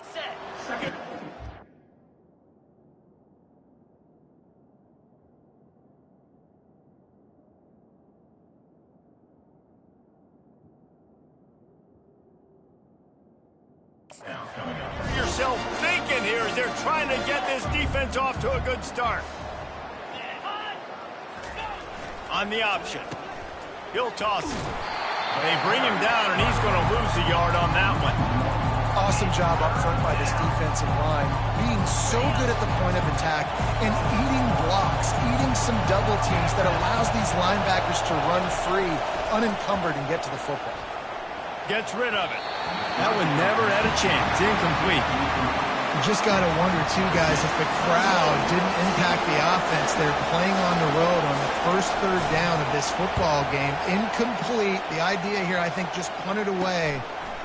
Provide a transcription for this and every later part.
Set. Second. Yourself thinking here as they're trying to get this defense off to a good start. On the option. He'll toss it. They bring him down, and he's going to lose a yard on that one. Awesome job up front by this defensive line, being so good at the point of attack and eating blocks, eating some double teams that allows these linebackers to run free, unencumbered, and get to the football. Gets rid of it. That one never had a chance. Incomplete. You just got to wonder, too, guys, if the crowd didn't impact the offense. They're playing on the road on the first third down of this football game. Incomplete. The idea here, I think, just punt it away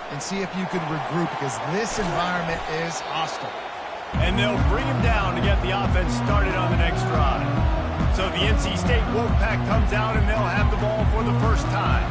and see if you could regroup, because this environment is hostile. And they'll bring him down to get the offense started on the next drive. So the NC State Wolfpack comes out, and they'll have the ball for the first time.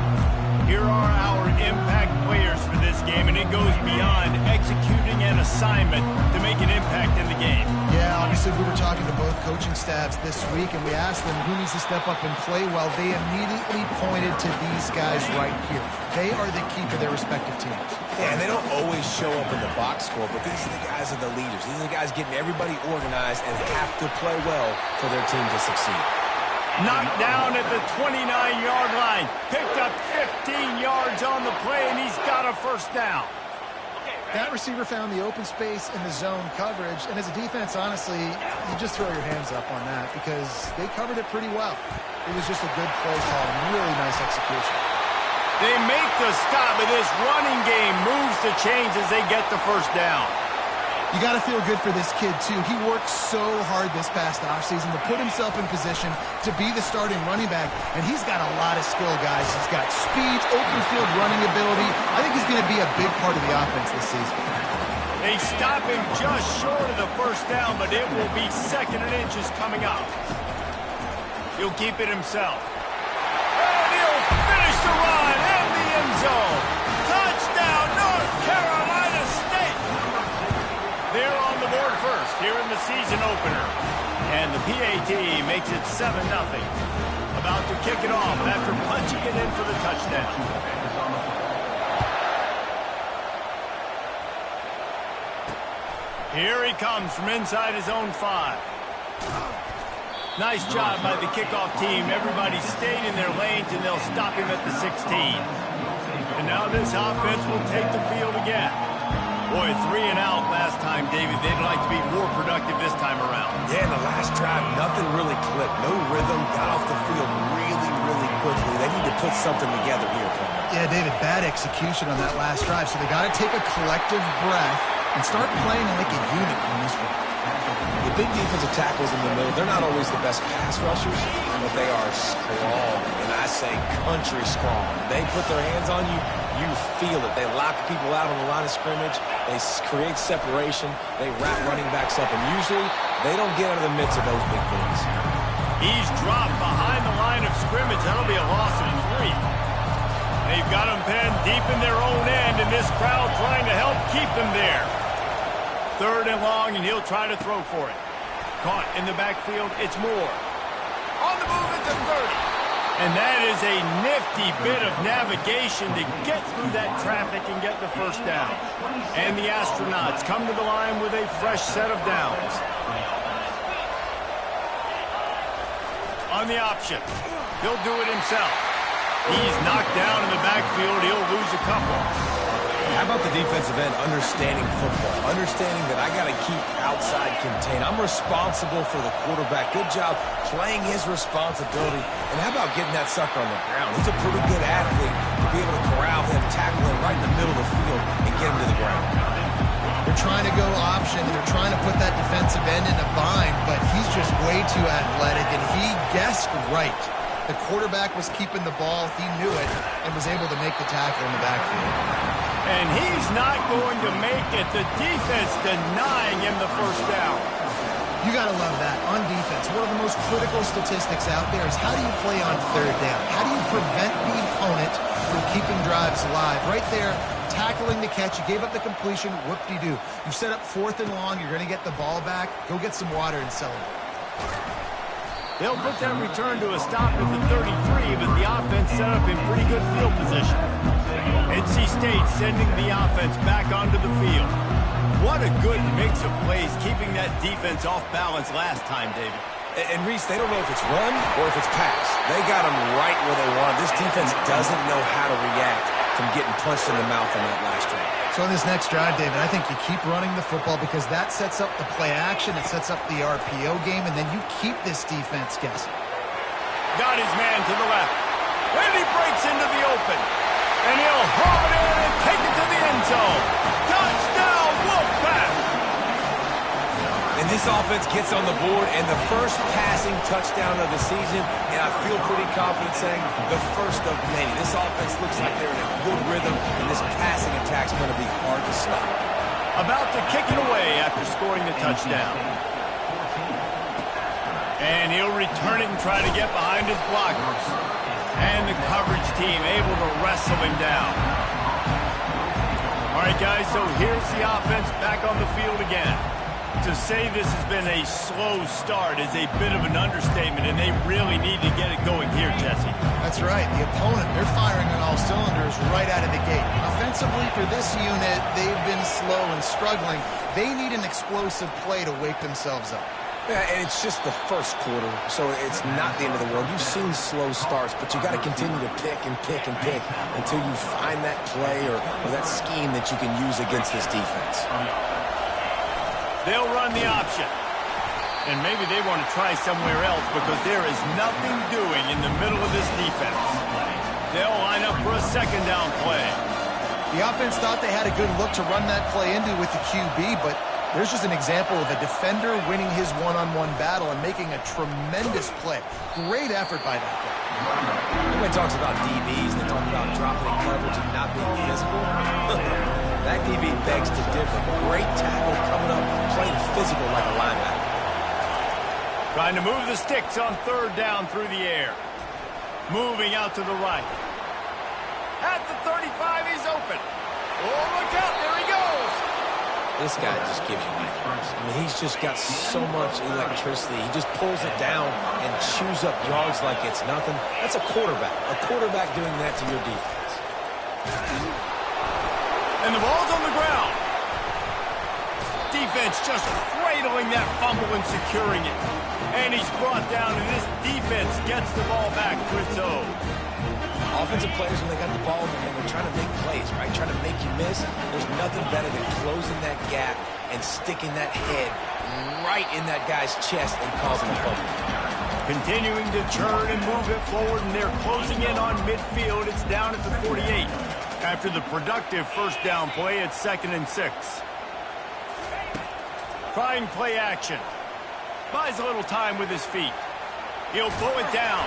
Here are our impact players for this game, and it goes beyond executing an assignment to make an impact in the game. Yeah, obviously we were talking to both coaching staffs this week, and we asked them who needs to step up and play well. They immediately pointed to these guys right here. They are the key for their respective teams. Yeah, and they don't always show up in the box score, but these are the guys that are the leaders. These are the guys getting everybody organized and have to play well for their team to succeed. Knocked down at the 29-yard line. Picked up 15 yards on the play, and he's got a first down. That receiver found the open space in the zone coverage, and as a defense, honestly, you just throw your hands up on that because they covered it pretty well. It was just a good play call and really nice execution. They make the stop, but this running game moves the chains as they get the first down. You got to feel good for this kid, too. He worked so hard this past offseason to put himself in position to be the starting running back, and he's got a lot of skill, guys. He's got speed, open field running ability. I think he's going to be a big part of the offense this season. They stop him just short of the first down, but it will be second and inches coming up. He'll keep it himself. And he'll finish the run in the end zone. Touchdown, North Carolina State! They're on the board first here in the season opener. And the PAT makes it 7-0. About to kick it off after punching it in for the touchdown. Here he comes from inside his own 5. Nice job by the kickoff team. Everybody stayed in their lanes, and they'll stop him at the 16. And now this offense will take the field again. Boy, 3 and out last time, David. They'd like to be more productive this time around. Yeah, in the last drive, nothing really clicked. No rhythm, got off the field really, really quickly. They need to put something together here, Paul. Yeah, David, bad execution on that last drive, so they got to take a collective breath and start playing like a unit on this one. The big defensive tackles in the middle, they're not always the best pass rushers, but they are strong, and I say country strong. They put their hands on you, you feel it. They lock people out on the line of scrimmage. They create separation. They wrap running backs up, and usually they don't get out of the midst of those big boys. He's dropped behind the line of scrimmage. That'll be a loss of 3. They've got him pinned deep in their own end, and this crowd trying to help keep them there. 3rd and long, and he'll try to throw for it. Caught in the backfield, it's Moore. On the move at the 30. And that is a nifty bit of navigation to get through that traffic and get the first down. And the Astronauts come to the line with a fresh set of downs. On the option, he'll do it himself. He's knocked down in the backfield. He'll lose a couple. How about the defensive end understanding football, understanding that I got to keep outside contained. I'm responsible for the quarterback. Good job playing his responsibility. And how about getting that sucker on the ground? He's a pretty good athlete to be able to corral him, tackle him right in the middle of the field, and get him to the ground. They're trying to go option. They're trying to put that defensive end in a bind, but he's just way too athletic, and he guessed right. The quarterback was keeping the ball. He knew it and was able to make the tackle in the backfield. And he's not going to make it. The defense denying him the first down. You got to love that. On defense, one of the most critical statistics out there is how do you play on 3rd down? How do you prevent the opponent from keeping drives alive? Right there, tackling the catch. You gave up the completion. Whoop-de-doo. You set up 4th and long. You're going to get the ball back. Go get some water and celebrate. They'll put that return to a stop at the 33, but the offense set up in pretty good field position. NC State sending the offense back onto the field. What a good mix of plays, keeping that defense off balance last time, David. And Reese, they don't know if it's run or if it's pass. They got them right where they want. This defense doesn't know how to react from getting punched in the mouth on that last drive. So in this next drive, David, I think you keep running the football because that sets up the play action, it sets up the RPO game, and then you keep this defense guessing. Got his man to the left. And he breaks into the open. And he'll haul it in and take it to the end zone. Touchdown, Wolfpack! And this offense gets on the board, and the first passing touchdown of the season, and I feel pretty confident saying the first of many. This offense looks like they're in a good rhythm, and this passing attack's going to be hard to stop. About to kick it away after scoring the touchdown. And he'll return it and try to get behind his blockers. And the coverage team able to wrestle him down. All right, guys, so here's the offense back on the field again. To say this has been a slow start is a bit of an understatement, and they really need to get it going here, Jesse. That's right. The opponent, they're firing on all cylinders right out of the gate. Offensively, for this unit, they've been slow and struggling. They need an explosive play to wake themselves up. Yeah, and it's just the first quarter, so it's not the end of the world. You've seen slow starts, but you got to continue to pick and pick and pick until you find that play or that scheme that you can use against this defense. They'll run the option. And maybe they want to try somewhere else because there is nothing doing in the middle of this defense. They'll line up for a second down play. The offense thought they had a good look to run that play into with the QB, but there's just an example of a defender winning his one-on-one battle and making a tremendous play. Great effort by that guy. Everybody talks about DBs, they talk about dropping in coverage and not being physical. That DB begs to differ. Great tackle coming up, playing physical like a linebacker. Trying to move the sticks on 3rd down through the air. Moving out to the right. At the 35, he's open. Oh, look out, there he goes. This guy just gives you nightmares. I mean, he's just got so much electricity. He just pulls it down and chews up yards like it's nothing. That's a quarterback. A quarterback doing that to your defense. And the ball's on the ground. Defense just cradling that fumble and securing it. And he's brought down, and this defense gets the ball back for its own. Offensive players, when they got the ball in their hand, they're trying to make plays, right? Trying to make you miss. There's nothing better than closing that gap and sticking that head right in that guy's chest and causing a fumble. Continuing to churn and move it forward, and they're closing in on midfield. It's down at the 48. After the productive first down play, it's 2nd and 6. Trying play action. Buys a little time with his feet. He'll pull it down.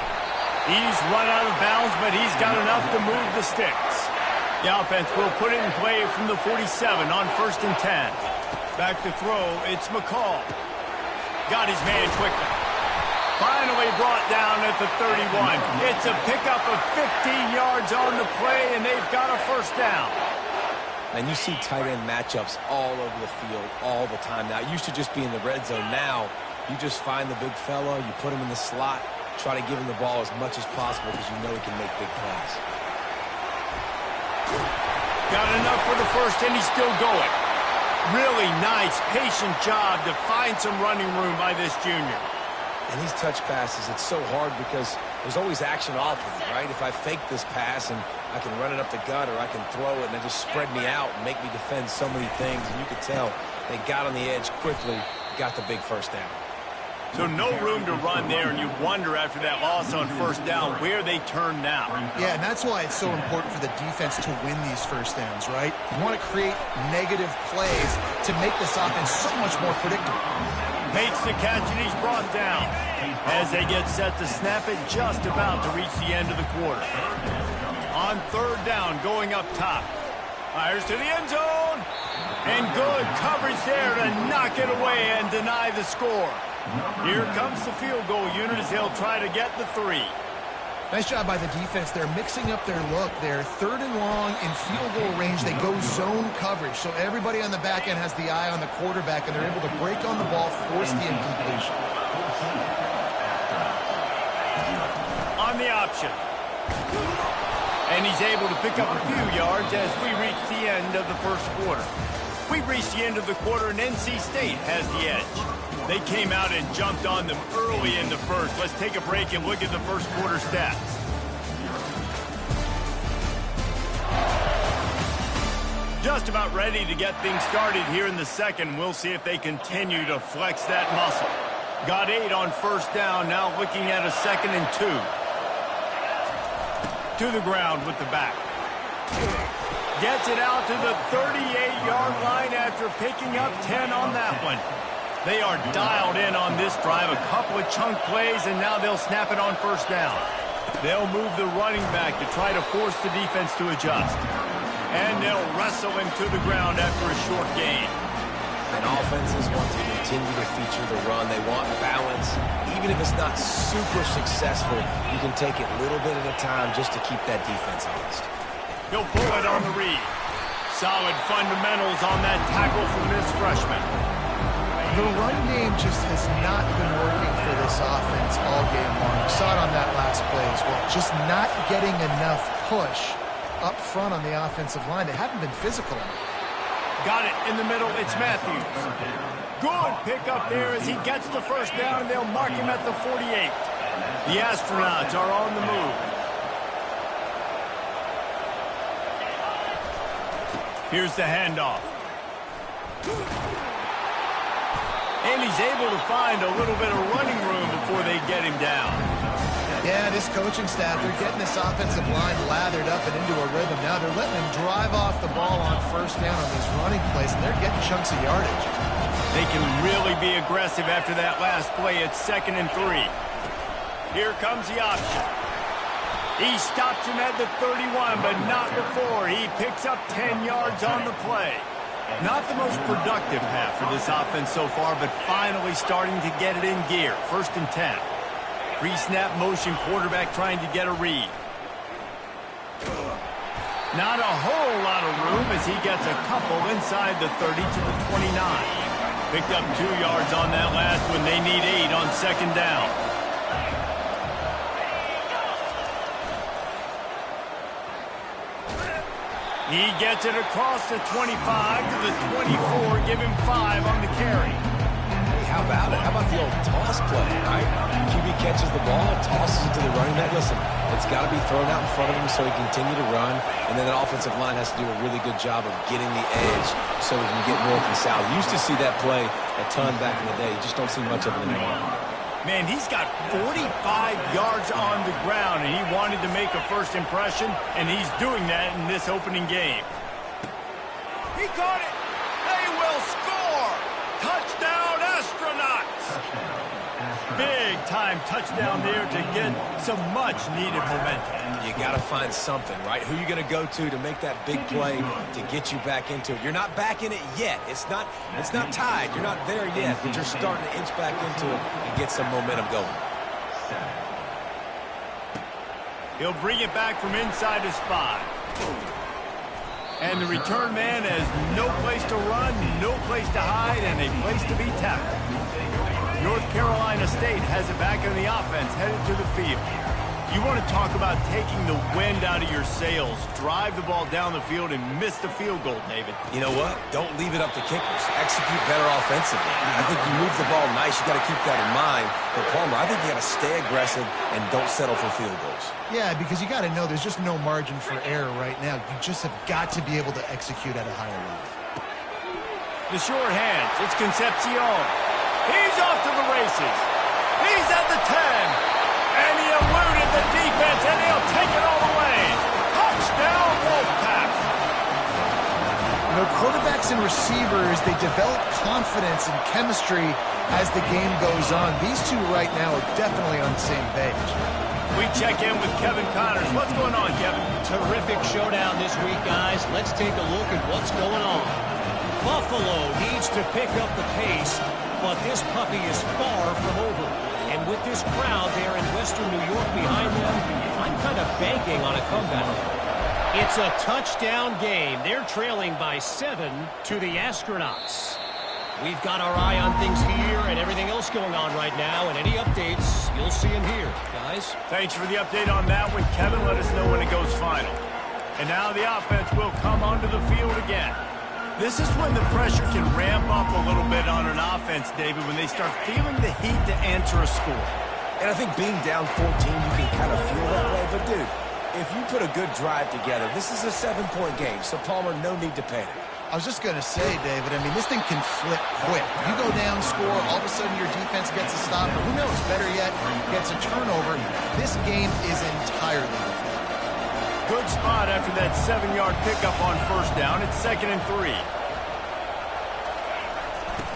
He's run out of bounds, but he's got enough to move the sticks. The offense will put it in play from the 47 on 1st and 10. Back to throw, it's McCall. Got his man quickly. Finally brought down at the 31. It's a pickup of 15 yards on the play, and they've got a first down. And you see tight end matchups all over the field all the time now. It used to just be in the red zone. Now, you just find the big fella, you put him in the slot, try to give him the ball as much as possible because you know he can make big plays. Got enough for the first, and he's still going. Really nice, patient job to find some running room by this junior. And these touch passes, it's so hard because there's always action off of it, right? If I fake this pass and I can run it up the gut or I can throw it and it just spread me out and make me defend so many things. And you could tell they got on the edge quickly, got the big first down. So no room to run there, and you wonder after that loss on first down where they turn now. Yeah, and that's why it's so important for the defense to win these first downs, right? You want to create negative plays to make this offense so much more predictable. Makes the catch, and he's brought down as they get set to snap it just about to reach the end of the quarter. On 3rd down, going up top. Fires to the end zone. And good coverage there to knock it away and deny the score. Here comes the field goal unit as they'll try to get the 3. Nice job by the defense. They're mixing up their look. They're 3rd and long in field goal range. They go zone coverage. So everybody on the back end has the eye on the quarterback, and they're able to break on the ball, force the incompletion. On the option. And he's able to pick up a few yards as we reach the end of the first quarter. We've reached the end of the quarter, and NC State has the edge. They came out and jumped on them early in the first. Let's take a break and look at the first quarter stats. Just about ready to get things started here in the second. We'll see if they continue to flex that muscle. Got 8 on first down, now looking at a 2nd and 2. To the ground with the back. Gets it out to the 38-yard line after picking up 10 on that one. They are dialed in on this drive. A couple of chunk plays, and now they'll snap it on first down. They'll move the running back to try to force the defense to adjust. And they'll wrestle him to the ground after a short gain. And offenses want to continue to feature the run. They want balance. Even if it's not super successful, you can take it little bit at a time just to keep that defense honest. He'll pull it on the read. Solid fundamentals on that tackle from this freshman. The run game just has not been working for this offense all game long. We saw it on that last play as well. Just not getting enough push up front on the offensive line. They haven't been physical enough. Got it in the middle. It's Matthews. Good pickup there as he gets the first down, and they'll mark him at the 48. The Astronauts are on the move. Here's the handoff. And he's able to find a little bit of running room before they get him down. Yeah, this coaching staff, they're getting this offensive line lathered up and into a rhythm. Now they're letting him drive off the ball on first down on these running plays, and they're getting chunks of yardage. They can really be aggressive after that last play. It's 2nd and 3. Here comes the option. He stops him at the 31, but not before. He picks up 10 yards on the play. Not the most productive half for this offense so far, but finally starting to get it in gear. 1st and 10. Pre-snap motion, quarterback trying to get a read. Not a whole lot of room as he gets a couple inside the 30 to the 29. Picked up 2 yards on that last one. They need 8 on 2nd down. He gets it across the 25 to the 24. Give him 5 on the carry. Hey, how about it? How about the old toss play, right? QB catches the ball, tosses it to the running back. Listen, it's got to be thrown out in front of him so he can continue to run. And then the offensive line has to do a really good job of getting the edge so he can get north and south. Used to see that play a ton back in the day. You just don't see much of it anymore. Man, he's got 45 yards on the ground, and he wanted to make a first impression, and he's doing that in this opening game. He caught it. They will score. Touchdown, Astronauts. Big-time touchdown there to get some much-needed momentum. You got to find something, right? Who are you going to go to make that big play to get you back into it? You're not back in it yet. It's not tied. You're not there yet, but you're starting to inch back into it and get some momentum going. He'll bring it back from inside his 5. And the return man has no place to run, no place to hide, and a place to be tackled. North Carolina State has it back in the offense, headed to the field. You want to talk about taking the wind out of your sails. Drive the ball down the field and miss the field goal, David. You know what? Don't leave it up to kickers. Execute better offensively. I think you move the ball nice. You got to keep that in mind. But Palmer, I think you got to stay aggressive and don't settle for field goals. Yeah, because you got to know there's just no margin for error right now. You just have got to be able to execute at a higher level. The short hands. It's Concepcion. He's off to the races. He's at the 10. And he eluded the defense, and he'll take it all the way. Touchdown, Wolfpack. You know, quarterbacks and receivers, they develop confidence and chemistry as the game goes on. These two right now are definitely on the same page. We check in with Kevin Connors. What's going on, Kevin? Terrific showdown this week, guys. Let's take a look at what's going on. Buffalo needs to pick up the pace, but this puppy is far from over. And And with this crowd there in Western New York behind them, I'm kind of banking on a comeback. It's a touchdown game. They're trailing by 7 to the Astronauts. We've got our eye on things here and everything else going on right now, and any updates, you'll see them here, guys. Thanks for the update on that one, Kevin. Let us know when it goes final. And now the offense will come onto the field again. This is when the pressure can ramp up a little bit on an offense, David, when they start feeling the heat to answer a score. And I think being down 14, you can kind of feel that way. But, dude, if you put a good drive together, this is a 7-point game, so Palmer, no need to panic. I was just going to say, David, I mean, this thing can flip quick. You go down, score, all of a sudden your defense gets a stop, or who knows, better yet, gets a turnover. This game is entirely different. Good spot after that 7-yard pickup on first down. It's 2nd and 3.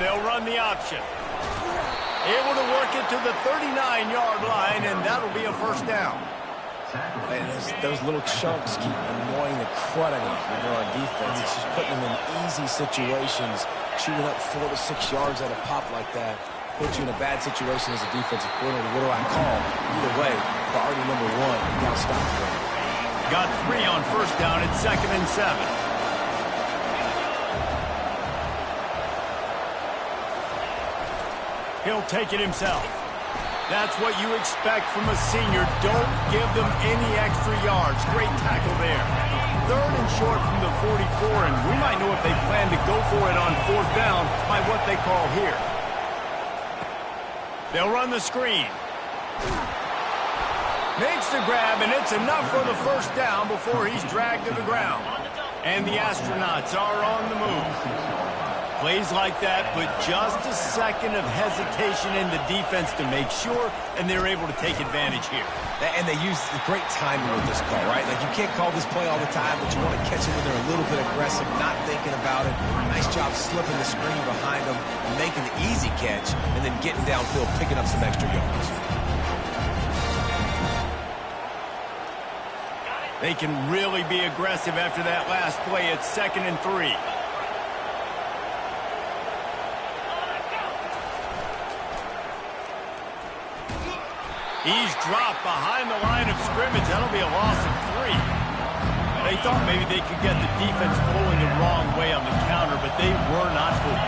They'll run the option. Able to work it to the 39-yard line, and that'll be a first down. And those little chunks keep annoying the crud out of you when you're on defense. It's just putting them in easy situations, shooting up 4 to 6 yards at a pop like that. Puts you in a bad situation as a defensive coordinator. What do I call? Either way, priority number 1, you got to stop the run. Got 3 on first down. It's 2nd and 7. He'll take it himself. That's what you expect from a senior. Don't give them any extra yards. Great tackle there. 3rd and short from the 44, and we might know if they plan to go for it on 4th down by what they call here. They'll run the screen. Makes the grab, and it's enough for the first down before he's dragged to the ground. And the Astronauts are on the move. Plays like that, but just a second of hesitation in the defense to make sure, and they're able to take advantage here. And they use the great timing with this call, right? Like, you can't call this play all the time, but you want to catch them when they're a little bit aggressive, not thinking about it. Nice job slipping the screen behind them, making the easy catch, and then getting downfield, picking up some extra yards. They can really be aggressive after that last play. It's 2nd and 3. He's dropped behind the line of scrimmage. That'll be a loss of 3. They thought maybe they could get the defense flowing the wrong way on the counter, but they were not fooled.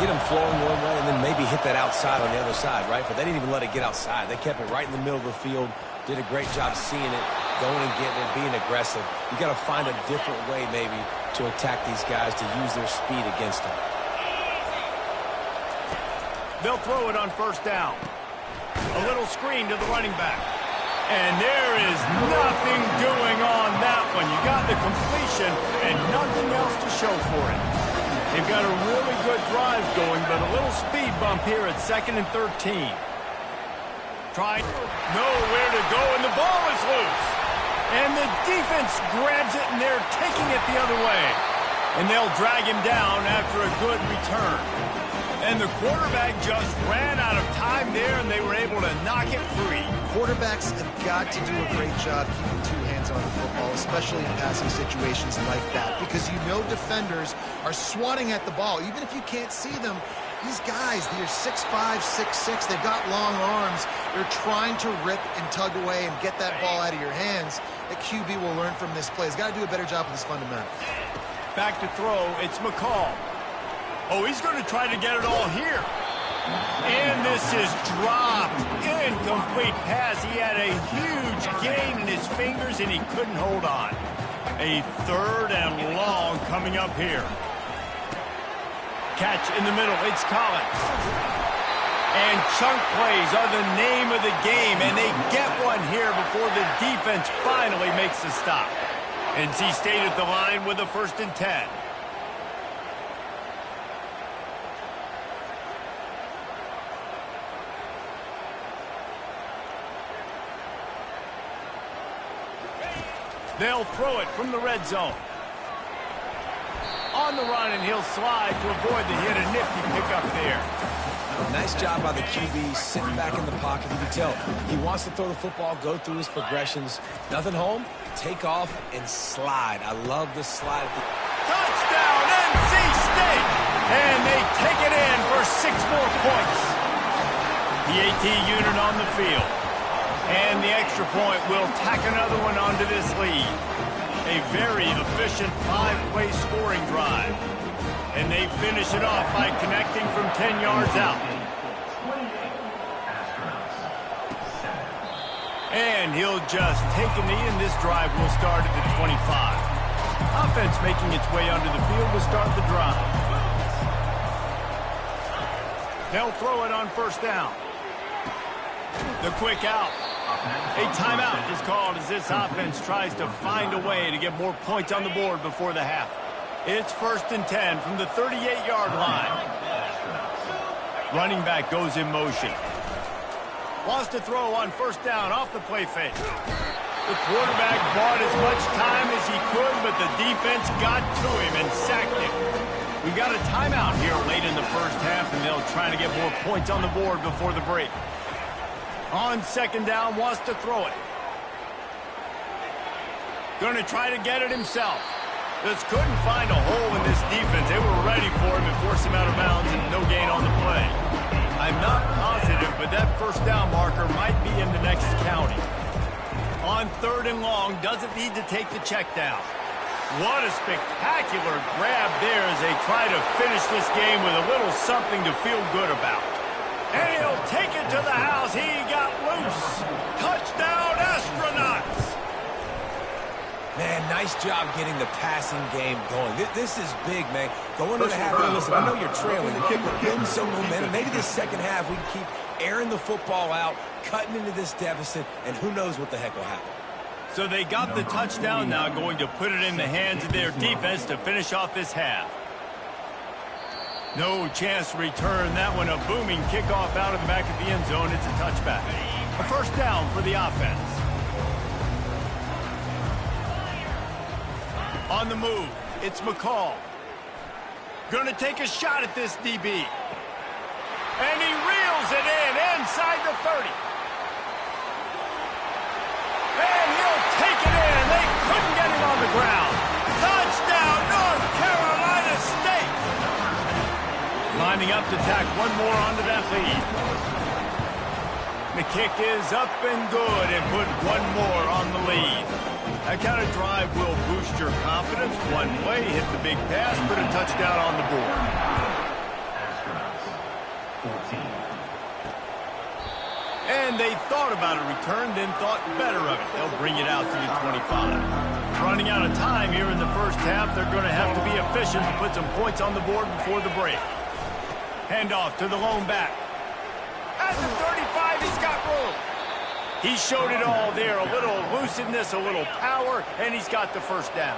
Get them flowing one way and then maybe hit that outside on the other side, right? But they didn't even let it get outside. They kept it right in the middle of the field, did a great job seeing it, going and getting it, being aggressive. You got to find a different way maybe to attack these guys, to use their speed against them. They'll throw it on first down. A little screen to the running back. And there is nothing doing on that one. You got the completion and nothing else to show for it. They've got a really good drive going, but a little speed bump here at 2nd and 13. Trying nowhere to go, and the ball is loose. And the defense grabs it, and they're taking it the other way. And they'll drag him down after a good return. And the quarterback just ran out of time there, and they were able to knock it free. Quarterbacks have got to do a great job keeping 2 hands on the football, especially in passing situations like that, because you know defenders are swatting at the ball. Even if you can't see them, these guys, they're 6'5", 6'6", they've got long arms. They're trying to rip and tug away and get that ball out of your hands. The QB will learn from this play. He's got to do a better job with his fundamentals. Back to throw, it's McCall. Oh, he's going to try to get it all here. And this is dropped. Incomplete pass. He had a huge gain in his fingers, and he couldn't hold on. A 3rd and long coming up here. Catch in the middle. It's Collins. And chunk plays are the name of the game, and they get one here before the defense finally makes the stop. NC State at the line with a 1st and 10. They'll throw it from the red zone. On the run, and he'll slide to avoid the hit. A nifty pickup there. Nice job by the QB, sitting back in the pocket. You can tell he wants to throw the football, go through his progressions. Nothing home, take off, and slide. I love the slide. Touchdown, NC State! And they take it in for 6 more points. PAT unit on the field. And the extra point will tack another one onto this lead. A very efficient 5-play scoring drive. And they finish it off by connecting from 10 yards out. And he'll just take a knee, and this drive will start at the 25. Offense making its way onto the field will start the drive. They'll throw it on first down. The quick out. A timeout is called as this offense tries to find a way to get more points on the board before the half. It's 1st and 10 from the 38-yard line. Running back goes in motion. Lost a throw on first down off the play fake. The quarterback bought as much time as he could, but the defense got to him and sacked him. We got a timeout here late in the first half, and they'll try to get more points on the board before the break. On second down, wants to throw it. Going to try to get it himself. Just couldn't find a hole in this defense. They were ready for him and forced him out of bounds, and no gain on the play. I'm not positive, but that first down marker might be in the next county. On 3rd and long, doesn't need to take the check down. What a spectacular grab there as they try to finish this game with a little something to feel good about. And he'll take it to the house. He got loose. Touchdown, Astronauts. Man, nice job getting the passing game going. This is big, man. Going to the half. Listen, I know you're trailing. Building some momentum. Maybe this second half we can keep airing the football out, cutting into this deficit, and who knows what the heck will happen. So they got the touchdown now, going to put it in the hands of their defense to finish off this half. No chance to return that one. A booming kickoff out of the back of the end zone. It's a touchback. A first down for the offense. On the move, it's McCall. Going to take a shot at this DB. And he reels it in inside the 30. And he'll take it in, and they couldn't get him on the ground. Touchdown, North Carolina State. Lining up to tack one more onto that lead. The kick is up and good and put one more on the lead. That kind of drive will boost your confidence. One play, hit the big pass, put a touchdown on the board. And they thought about a return, then thought better of it. They'll bring it out to the 25. Running out of time here in the first half, they're going to have to be efficient to put some points on the board before the break. Handoff to the lone back. At the 35, he's got room. He showed it all there, a little elusiveness, a little power, and he's got the first down.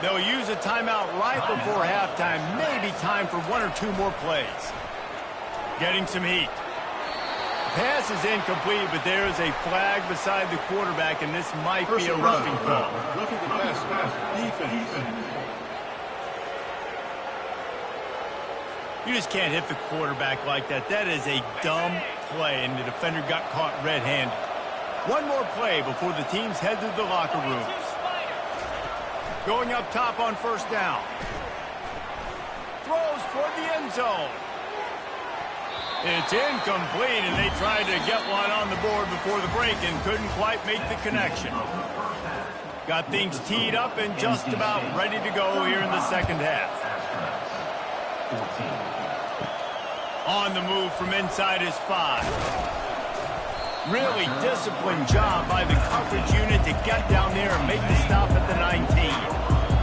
They'll use a timeout right before halftime, maybe time for one or two more plays. Getting some heat. Pass is incomplete, but there is a flag beside the quarterback, and this might be a roughing call. Roughing the pass. Defense. You just can't hit the quarterback like that. That is a dumb play, and the defender got caught red-handed. One more play before the teams head to the locker rooms. Going up top on first down. Throws toward the end zone. It's incomplete, and they tried to get one on the board before the break and couldn't quite make the connection. Got things teed up and just about ready to go here in the second half. On the move from inside his 5. Really disciplined job by the coverage unit to get down there and make the stop at the 19.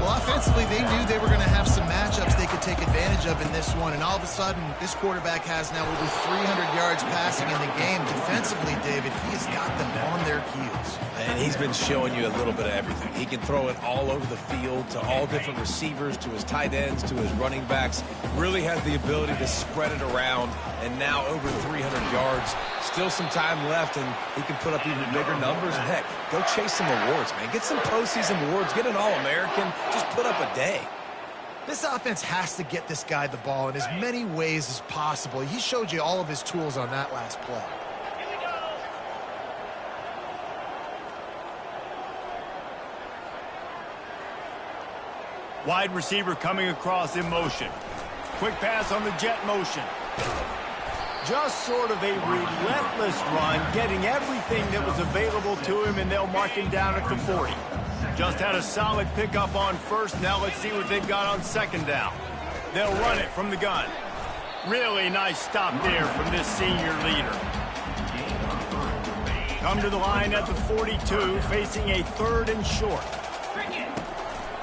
Well, offensively, they knew they were going to have some matchups they could take advantage of in this one, and all of a sudden, this quarterback has now over 300 yards passing in the game. Defensively, David, he has got them on their heels. And he's been showing you a little bit of everything. He can throw it all over the field to all different receivers, to his tight ends, to his running backs. Really has the ability to spread it around, and now over 300 yards. Still some time left, and he can put up even bigger numbers. And heck, go chase some awards, man. Get some postseason awards. Get an All-American. Just put up a day. This offense has to get this guy the ball in as many ways as possible. He showed you all of his tools on that last play. Wide receiver coming across in motion. Quick pass on the jet motion. Just sort of a relentless run, getting everything that was available to him, and they'll mark him down at the 40. Just had a solid pickup on first. Now let's see what they've got on second down. They'll run it from the gun. Really nice stop there from this senior leader. Come to the line at the 42, facing a 3rd and short.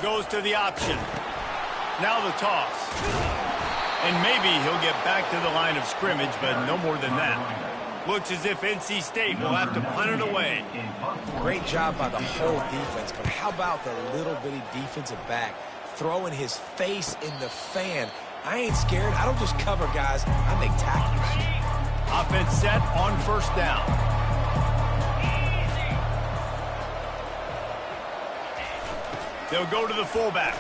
Goes to the option. Now the toss. And maybe he'll get back to the line of scrimmage, but no more than that. Looks as if NC State will have to punt it away. Great job by the whole defense, but how about the little bitty defensive back throwing his face in the fan? I ain't scared. I don't just cover guys. I make tackles. Offense set on first down. They'll go to the fullback.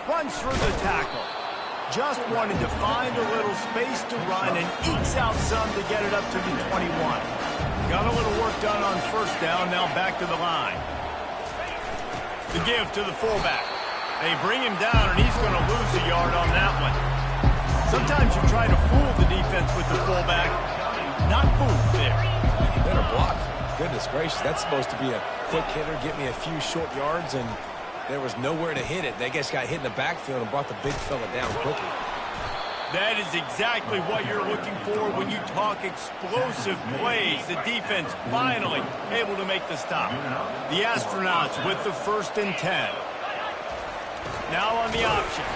Runs through the tackle. Just wanted to find a little space to run and ekes out some to get it up to the 21. Got a little work done on first down, now back to the line. The give to the fullback. They bring him down, and he's going to lose a yard on that one. Sometimes you try to fool the defense with the fullback. Not fooled there. You better block. Goodness gracious, that's supposed to be a quick hitter, get me a few short yards, and there was nowhere to hit it. They just got hit in the backfield and brought the big fella down quickly. That is exactly what you're looking for when you talk explosive plays. The defense finally able to make the stop. The Astronauts with the 1st and 10. Now on the option.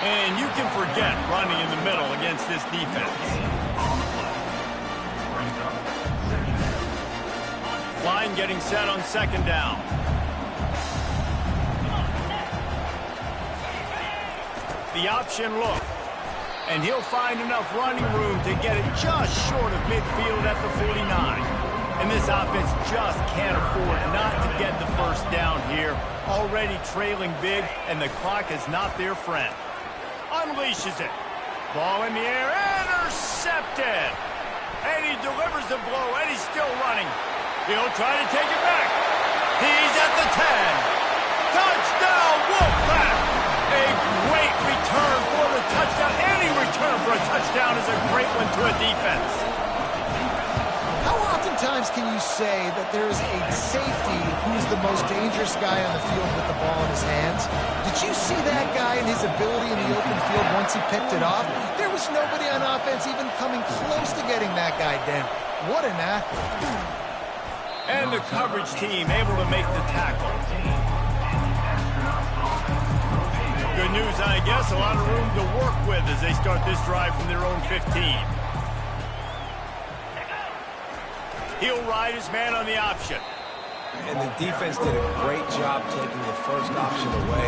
And you can forget running in the middle against this defense. Line getting set on second down. The option look. And he'll find enough running room to get it just short of midfield at the 49. And this offense just can't afford not to get the first down here. Already trailing big, and the clock is not their friend. Unleashes it. Ball in the air, intercepted. And he delivers the blow, and he's still running. He'll try to take it back. He's at the 10. Touchdown, Wolfpack! A great return for the touchdown. Any return for a touchdown is a great one to a defense. How oftentimes can you say that there is a safety who's the most dangerous guy on the field with the ball in his hands? Did you see that guy and his ability in the open field once he picked it off? There was nobody on offense even coming close to getting that guy down. What an athlete. And the coverage team able to make the tackle. Good news, I guess. A lot of room to work with as they start this drive from their own 15. He'll ride his man on the option. And the defense did a great job taking the first option away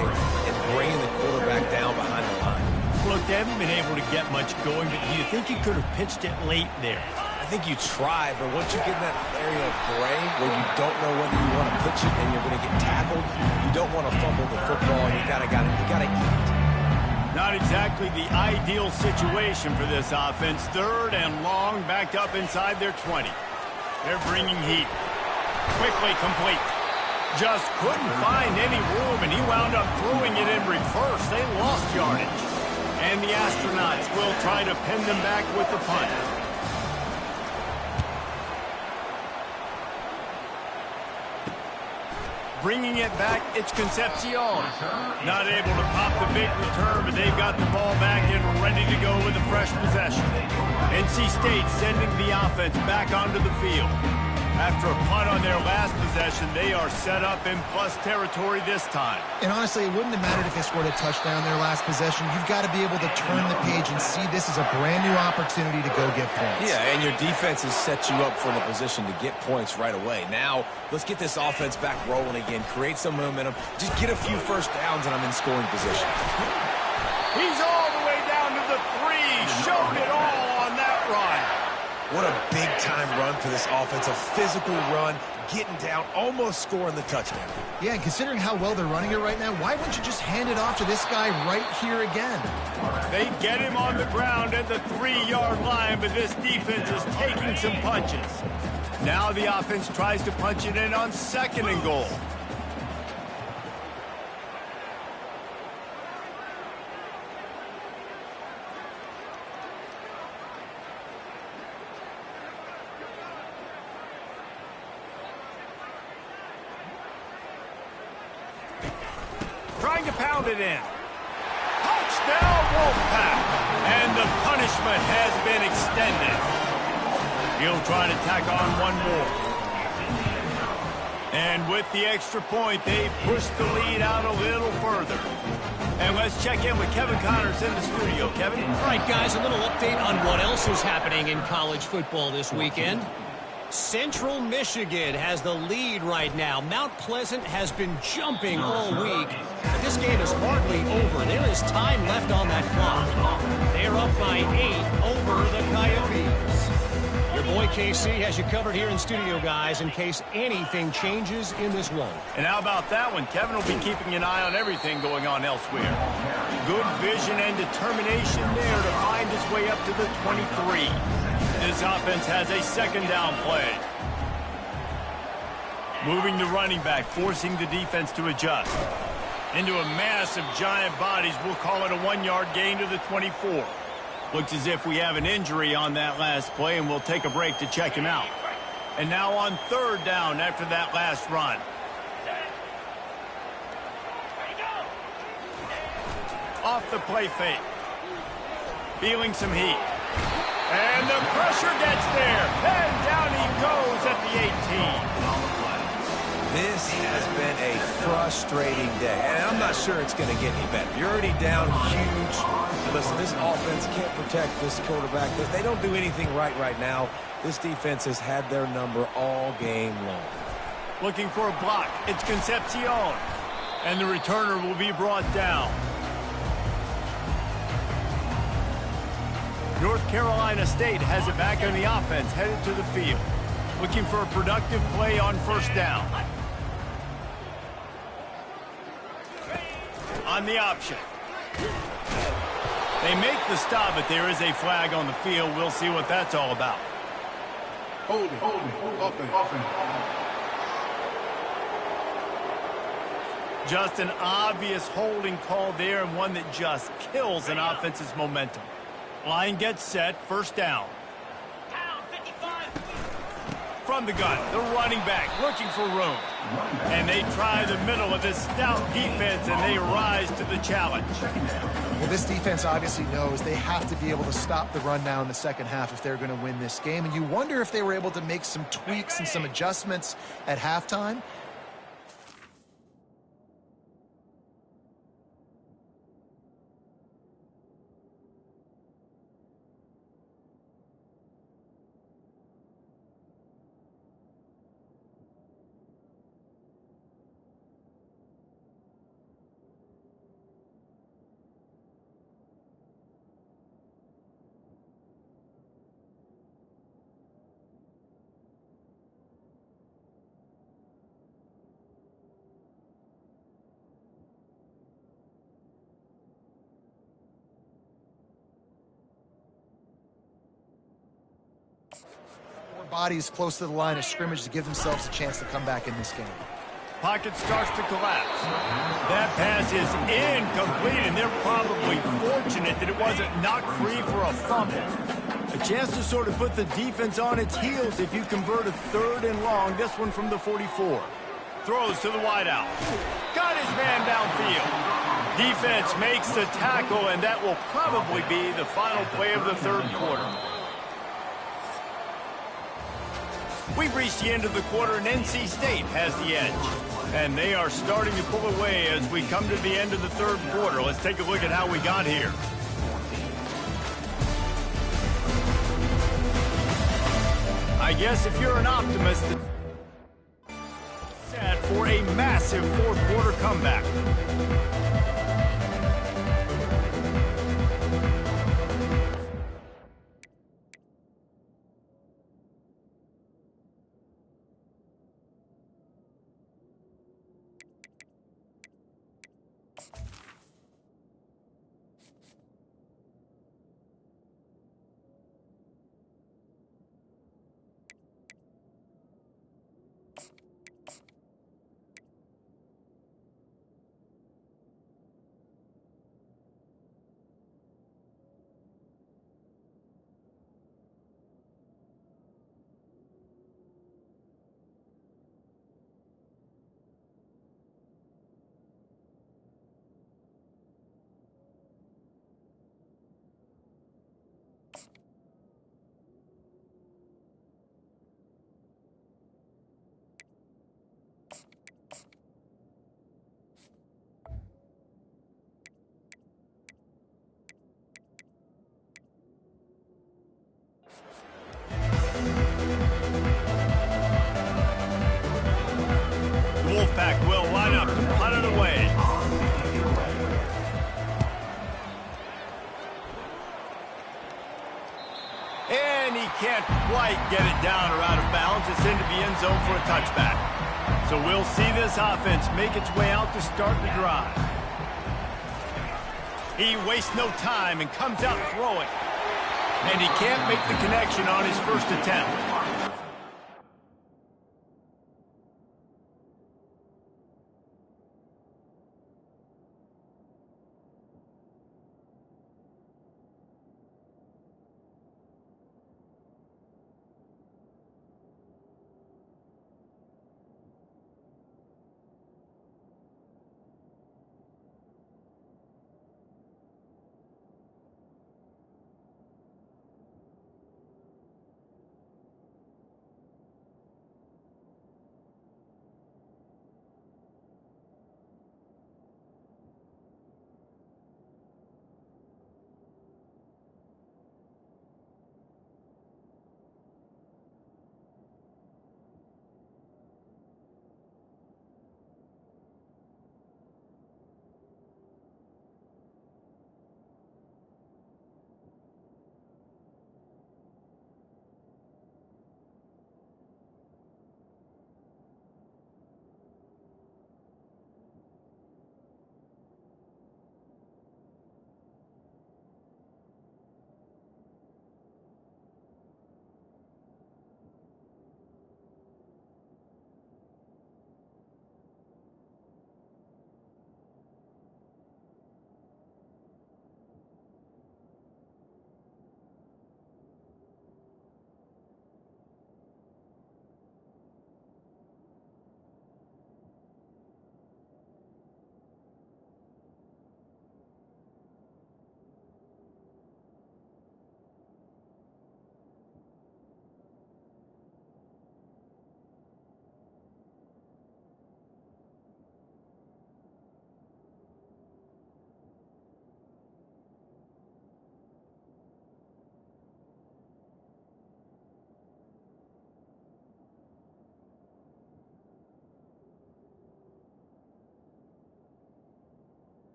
and bringing the quarterback down behind the line. Look, they haven't been able to get much going, but do you think he could have pitched it late there? I think you try, but once you get in that area of gray where you don't know whether you want to pitch it and you're going to get tackled, you don't want to fumble the football, and you gotta eat it. Not exactly the ideal situation for this offense. 3rd and long, backed up inside their 20. They're bringing heat. Quickly complete. Just couldn't find any room, and he wound up throwing it in reverse. They lost yardage. And the Astronauts will try to pin them back with the punt. Bringing it back, it's Concepcion. Not able to pop the big return, but they've got the ball back and ready to go with a fresh possession. NC State sending the offense back onto the field. After a punt on their last possession, they are set up in plus territory this time. And honestly, it wouldn't have mattered if they scored a touchdown their last possession. You've got to be able to turn the page and see this is a brand new opportunity to go get points. Yeah, and your defense has set you up for the position to get points right away. Now, let's get this offense back rolling again, create some momentum, just get a few first downs, and I'm in scoring position. He's all the way down to the 3, showed it all on that run. What a big-time run for this offense, a physical run, getting down, almost scoring the touchdown. Yeah, and considering how well they're running it right now, why wouldn't you just hand it off to this guy right here again? They get him on the ground at the 3-yard line, but this defense is taking some punches. Now the offense tries to punch it in on 2nd and goal. it in. Touchdown, Wolfpack! And the punishment has been extended. He'll try to tack on one more. And with the extra point, they push the lead out a little further. And let's check in with Kevin Connors in the studio. Kevin? All right, guys, a little update on what else is happening in college football this weekend. Central Michigan has the lead right now. Mount Pleasant has been jumping all week, but this game is hardly over. There is time left on that clock. They're up by 8 over the Coyotes. Your boy KC has you covered here in studio, guys, in case anything changes in this one. And how about that one? Kevin will be keeping an eye on everything going on elsewhere. Good vision and determination there to find his way up to the 23. This offense has a second down play. Moving the running back, forcing the defense to adjust. Into a mass of giant bodies, we'll call it a 1-yard gain to the 24. Looks as if we have an injury on that last play, and we'll take a break to check him out. And now on third down after that last run. Off the play fake. Feeling some heat. And the pressure gets there. And down he goes at the 18. This has been a frustrating day, and I'm not sure it's going to get any better. You're already down huge. Listen, this offense can't protect this quarterback. They don't do anything right now. This defense has had their number all game long. Looking for a block. It's Concepcion. And the returner will be brought down. North Carolina State has it back on the offense, headed to the field. Looking for a productive play on first down. On the option. They make the stop, but there is a flag on the field. We'll see what that's all about. Holding, offense. Just an obvious holding call there, and one that just kills an offense's momentum. Line gets set, first down. From the gun, the running back looking for room. And they try the middle of this stout defense, and they rise to the challenge. Well, this defense obviously knows they have to be able to stop the run now in the second half if they're going to win this game. And you wonder if they were able to make some tweaks and some adjustments at halftime. Bodies close to the line of scrimmage to give themselves a chance to come back in this game. Pocket starts to collapse. That pass is incomplete, and they're probably fortunate that it wasn't knocked free for a fumble. A chance to sort of put the defense on its heels if you convert a third and long. This one from the 44. Throws to the wideout. Got his man downfield. Defense makes the tackle, and that will probably be the final play of the third quarter. We've reached the end of the quarter, and NC State has the edge. And they are starting to pull away as we come to the end of the third quarter. Let's take a look at how we got here. I guess if you're an optimist, set for a massive fourth quarter comeback. out of the way. And he can't quite get it down or out of bounds. It's into the end zone for a touchback. So we'll see this offense make its way out to start the drive. He wastes no time and comes out throwing. And he can't make the connection on his first attempt.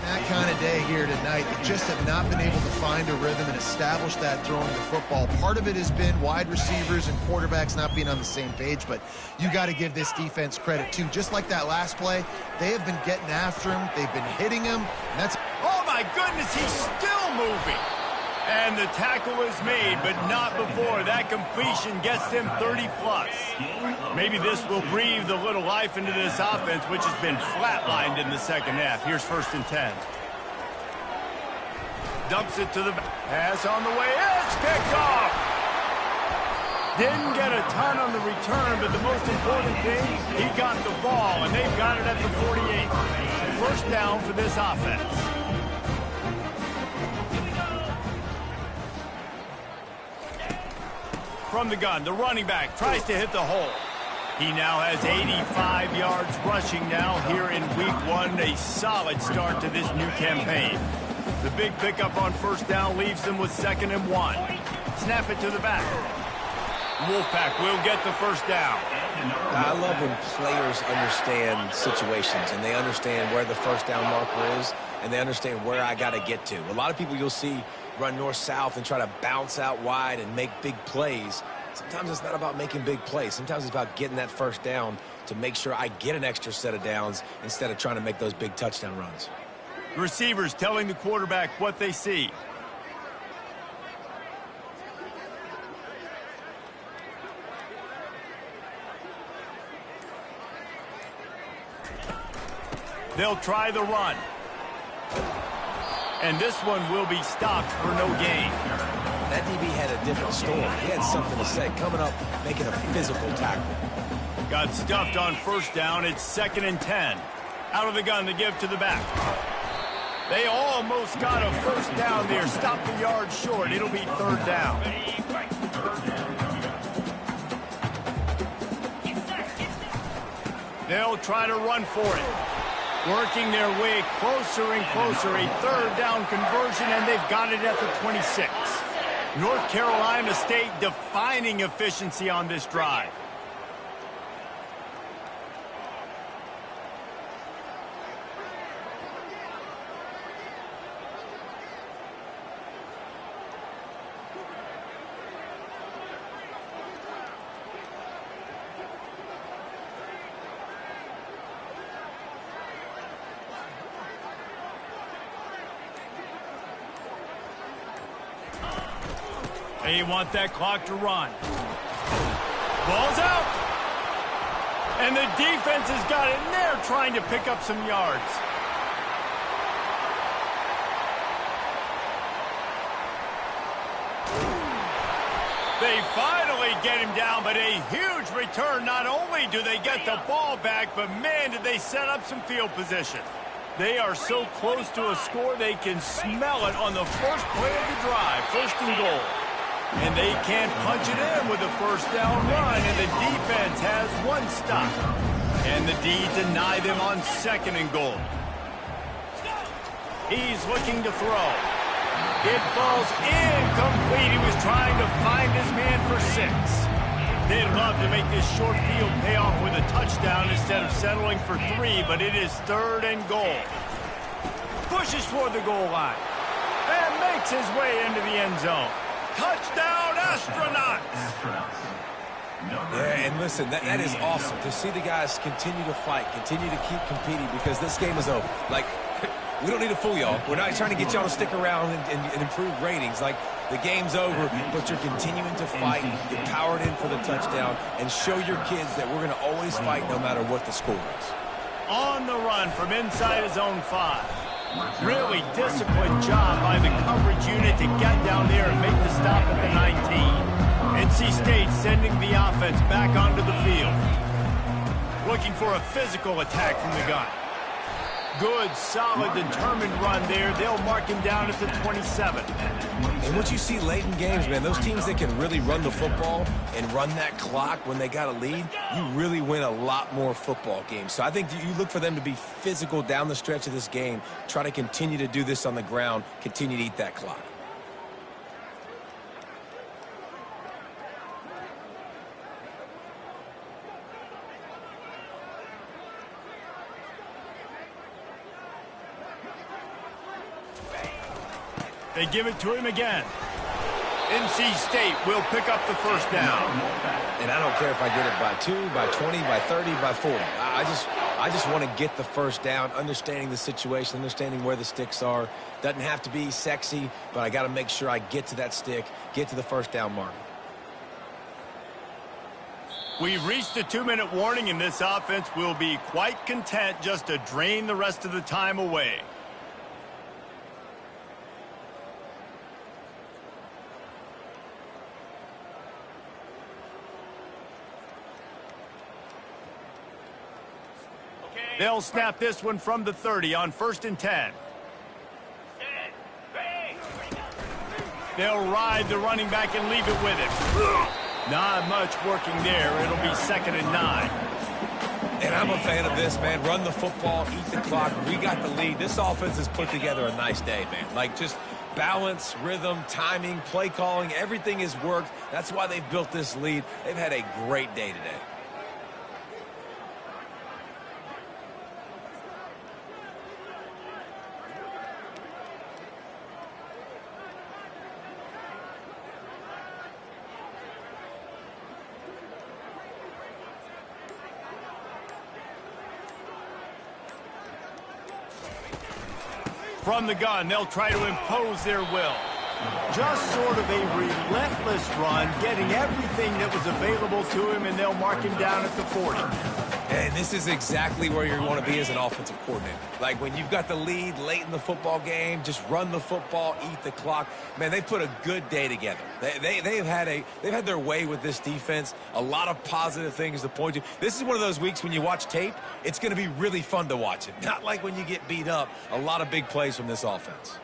That kind of day here tonight. They just have not been able to find a rhythm and establish that throwing the football. Part of it has been wide receivers and quarterbacks not being on the same page, but you got to give this defense credit too. Just like that last play, they have been getting after him. They've been hitting him. And that's Oh my goodness, he's still moving. And the tackle is made, but not before that completion gets them 30 plus. Maybe this will breathe a little life into this offense, which has been flatlined in the second half. Here's 1st and 10. Dumps it to the pass on the way. It's picked off. Didn't get a ton on the return, but the most important thing, he got the ball, and they've got it at the 48. First down for this offense. From the gun, the running back tries to hit the hole. He now has 85 yards rushing now here in week 1. A solid start to this new campaign. The big pickup on first down leaves them with 2nd and 1. Snap it to the back. Wolfpack will get the first down. I love when players understand situations and they understand where the first down marker is and they understand where I got to get to. A lot of people you'll see run north-south and try to bounce out wide and make big plays. Sometimes it's not about making big plays. Sometimes it's about getting that first down to make sure I get an extra set of downs instead of trying to make those big touchdown runs. Receivers telling the quarterback what they see. They'll try the run. And this one will be stopped for no gain. That DB had a different story. He had something to say, coming up, making a physical tackle. Got stuffed on first down. It's 2nd and 10. Out of the gun to give to the back. They almost got a first down there. Stopped the yard short. It'll be 3rd down. They'll try to run for it. Working their way closer and closer. A 3rd down conversion, and they've got it at the 26. North Carolina State defining efficiency on this drive. They want that clock to run. Ball's out. And the defense has got it, and they're trying to pick up some yards. They finally get him down, but a huge return. Not only do they get the ball back, but man, did they set up some field position. They are so close to a score, they can smell it on the first play of the drive. 1st and goal. And they can't punch it in with a first down run, and the defense has one stop. And the D deny them on 2nd and goal. He's looking to throw. It falls incomplete. He was trying to find his man for 6. They'd love to make this short field pay off with a touchdown instead of settling for 3, but it is 3rd and goal. Pushes toward the goal line and makes his way into the end zone. Touchdown, Astronauts! Yeah, and listen, that is awesome to see the guys continue to fight, continue to keep competing, because this game is over. Like, we don't need to fool y'all. We're not trying to get y'all to stick around and improve ratings. Like, the game's over, but you're continuing to fight, get powered in for the touchdown, and show your kids that we're going to always fight no matter what the score is. On the run from inside his own 5. Really disciplined job by the coverage unit to get down there and make the stop at the 19. NC State sending the offense back onto the field. Looking for a physical attack from the gun. Good, solid, determined run there. They'll mark him down at the 27. And what you see late in games, man, those teams that can really run the football and run that clock when they got a lead, you really win a lot more football games. So I think you look for them to be physical down the stretch of this game, try to continue to do this on the ground, continue to eat that clock. They give it to him again. NC State will pick up the first down. And I don't care if I get it by 2, by 20, by 30, by 40. I just want to get the first down, understanding the situation, understanding where the sticks are. Doesn't have to be sexy, but I got to make sure I get to that stick, get to the first down mark. We've reached the 2-minute warning, and this offense will be quite content just to drain the rest of the time away. They'll snap this one from the 30 on 1st and 10. They'll ride the running back and leave it with him. Not much working there. It'll be 2nd and 9. And I'm a fan of this, man. Run the football, eat the clock. We got the lead. This offense has put together a nice day, man. Like, just balance, rhythm, timing, play calling, everything has worked. That's why they've built this lead. They've had a great day today. From the gun, they'll try to impose their will. Just sort of a relentless run, getting everything that was available to him, and they'll mark him down at the 40. And this is exactly where you want to be as an offensive coordinator. Like when you've got the lead late in the football game, just run the football, eat the clock. Man, they put a good day together. They've had their way with this defense. A lot of positive things to point to. This is one of those weeks when you watch tape, it's going to be really fun to watch it. Not like when you get beat up. A lot of big plays from this offense.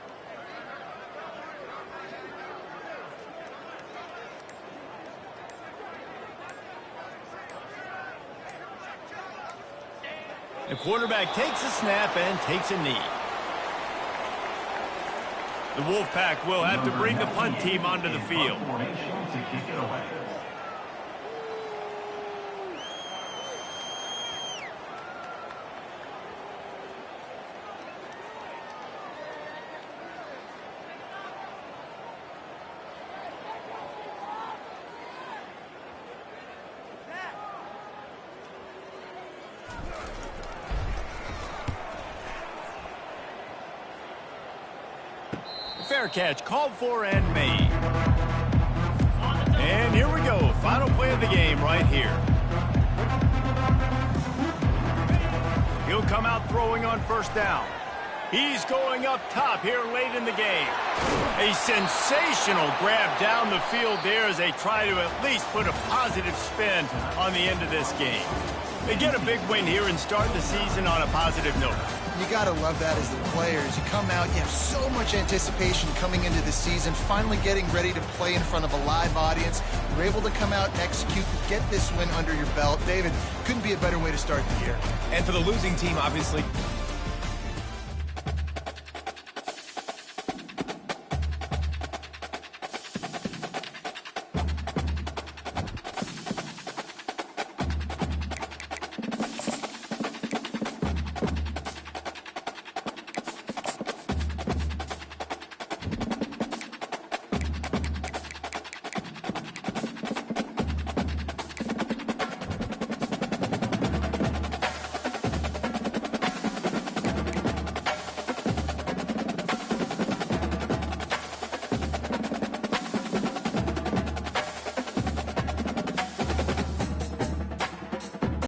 The quarterback takes a snap and takes a knee. The Wolfpack will have to bring the punt team onto the field. Fair catch called for and made. And here we go. Final play of the game right here. He'll come out throwing on first down. He's going up top here late in the game. A sensational grab down the field there as they try to at least put a positive spin on the end of this game. They get a big win here and start the season on a positive note. You got to love that as the players. You come out, you have so much anticipation coming into the season, finally getting ready to play in front of a live audience. You're able to come out and execute, get this win under your belt. David, couldn't be a better way to start the year. And for the losing team, obviously,